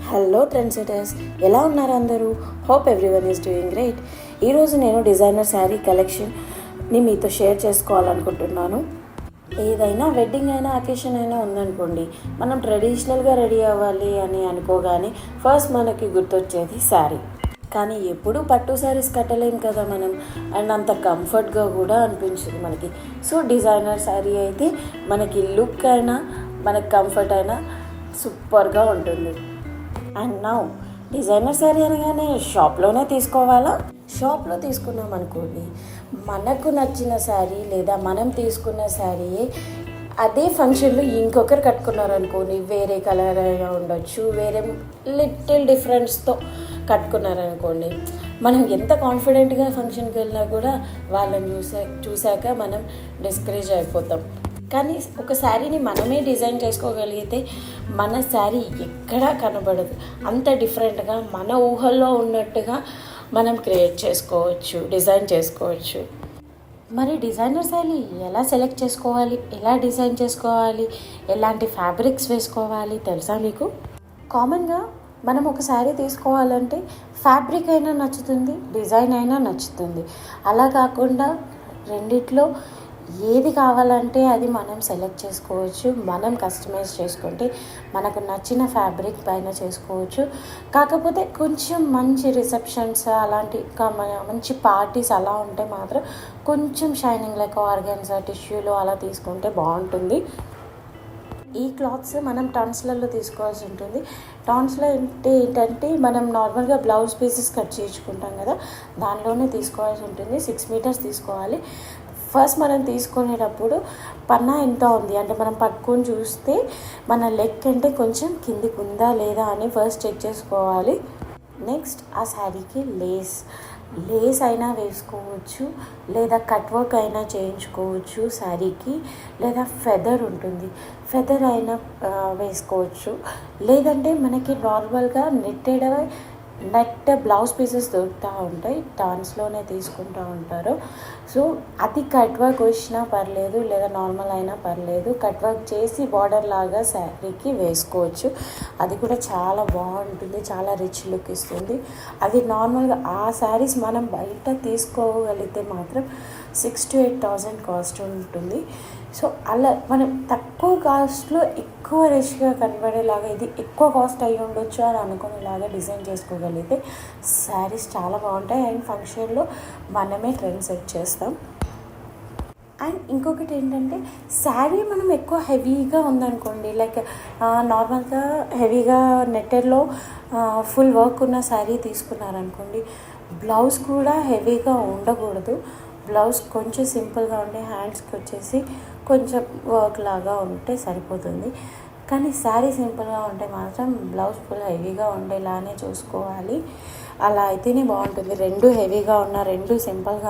Hello trend setters, ఎలా ఉన్నారు అందరూ? Hope everyone is doing great. ఈరోజు నేను డిజైనర్ శారీ కలెక్షన్ని మీతో షేర్ చేసుకోవాలనుకుంటున్నాను. ఏదైనా వెడ్డింగ్ అయినా అకేషన్ అయినా ఉందనుకోండి, మనం ట్రెడిషనల్గా రెడీ అవ్వాలి అని అనుకోగానే ఫస్ట్ మనకి గుర్తొచ్చేది శారీ. కానీ ఎప్పుడు పట్టు శారీస్ కట్టలేం కదా మనం, అండ్ అంత కంఫర్ట్గా కూడా అనిపించదు మనకి. సో డిజైనర్ శారీ అయితే మనకి లుక్ అయినా మనకి కంఫర్ట్ అయినా సూపర్గా ఉంటుంది. అండ్ నౌ డిజైనర్ శారీ అనగానే షాప్లోనే తీసుకోవాలా? షాప్లో తీసుకున్నాం అనుకోండి, మనకు నచ్చిన శారీ లేదా మనం తీసుకున్న శారీ అదే ఫంక్షన్లో ఇంకొకరు కట్టుకున్నారనుకోండి, వేరే కలర్ అయినా ఉండొచ్చు, వేరే లిటిల్ డిఫరెన్స్తో కట్టుకున్నారనుకోండి, మనం ఎంత కాన్ఫిడెంట్గా ఫంక్షన్కి వెళ్ళినా కూడా వాళ్ళని చూశాక మనం డిస్కరేజ్ అయిపోతాం. కానీ ఒక శారీని మనమే డిజైన్ చేసుకోగలిగితే మన శారీ ఎక్కడా కనబడదు. అంత డిఫరెంట్గా మన ఊహల్లో ఉన్నట్టుగా మనం క్రియేట్ చేసుకోవచ్చు, డిజైన్ చేసుకోవచ్చు. మరి డిజైనర్ శారీ ఎలా సెలెక్ట్ చేసుకోవాలి, ఎలా డిజైన్ చేసుకోవాలి, ఎలాంటి ఫ్యాబ్రిక్స్ వేసుకోవాలి తెలుసా మీకు? కామన్గా మనం ఒక శారీ తీసుకోవాలంటే ఫ్యాబ్రిక్ అయినా నచ్చుతుంది, డిజైన్ అయినా నచ్చుతుంది. అలా కాకుండా రెండిట్లో ఏది కావాలంటే అది మనం సెలెక్ట్ చేసుకోవచ్చు. మనం కస్టమైజ్ చేసుకుంటే మనకు నచ్చిన ఫ్యాబ్రిక్ పైన చేసుకోవచ్చు. కాకపోతే కొంచెం మంచి రిసెప్షన్స్ అలాంటి మంచి పార్టీస్ అలా ఉంటే మాత్రం కొంచెం షైనింగ్ లైక్ ఆర్గాన్జా టిష్యూలో అలా తీసుకుంటే బాగుంటుంది. ఈ క్లాత్స్ మనం టన్స్లలో తీసుకోవాల్సి ఉంటుంది. టన్స్లో ఏంటంటే మనం నార్మల్గా బ్లౌజ్ పీసెస్ కట్ చేయించుకుంటాం కదా, దానిలోనే తీసుకోవాల్సి ఉంటుంది. 6 మీటర్స్ తీసుకోవాలి. ఫస్ట్ మనం తీసుకునేటప్పుడు పన్నా ఎంత ఉంది అంటే మనం పట్టుకొని చూస్తే మన లెగ్ కంటే కొంచెం కిందికి ఉందా లేదా అని ఫస్ట్ చెక్ చేసుకోవాలి. నెక్స్ట్ ఆ శారీకి లేస్ అయినా వేసుకోవచ్చు, లేదా కట్ వర్క్ అయినా చేయించుకోవచ్చు శారీకి, లేదా ఫెదర్ ఉంటుంది, ఫెదర్ అయినా వేసుకోవచ్చు. లేదంటే మనకి నార్మల్గా నెట్ బ్లౌజ్ పీసెస్ దొరుకుతూ ఉంటాయి, టాన్స్లోనే తీసుకుంటూ ఉంటారు. సో అది కట్ వర్క్ వచ్చినా పర్లేదు, లేదా నార్మల్ అయినా పర్లేదు, కట్ వర్క్ చేసి బార్డర్ లాగా శారీకి వేసుకోవచ్చు. అది కూడా చాలా బాగుంటుంది, చాలా రిచ్ లుక్ ఇస్తుంది. అది నార్మల్గా ఆ శారీస్ మనం బయట తీసుకోగలిగితే మాత్రం 6,000 to 8,000 కాస్ట్ ఉంటుంది. సో అలా మనం తక్కువ కాస్ట్లో ఎక్కువ రిచ్గా కనబడేలాగా, ఇది ఎక్కువ కాస్ట్ అయ్యి ఉండొచ్చు అని అనుకునేలాగా డిజైన్ చేసుకోగలిగితే శారీస్ చాలా బాగుంటాయి. అండ్ ఫంక్షన్లో మనమే ట్రెండ్ సెట్ చేస్తాం. అండ్ ఇంకొకటి ఏంటంటే, శారీ మనం ఎక్కువ హెవీగా ఉందనుకోండి, లైక్ నార్మల్గా హెవీగా నెట్టెడ్లో ఫుల్ వర్క్ ఉన్న శారీ తీసుకున్నారనుకోండి, బ్లౌజ్ కూడా హెవీగా ఉండకూడదు. బ్లౌజ్ కొంచెం సింపుల్గా ఉండే, హ్యాండ్స్కి వచ్చేసి కొంచెం వర్క్ లాగా ఉంటే సరిపోతుంది. కానీ శారీ సింపుల్గా ఉంటే మాత్రం బ్లౌజ్ ఫుల్ హెవీగా ఉండేలానే చూసుకోవాలి. అలా అయితేనే బాగుంటుంది. రెండు హెవీగా ఉన్న, రెండు సింపుల్గా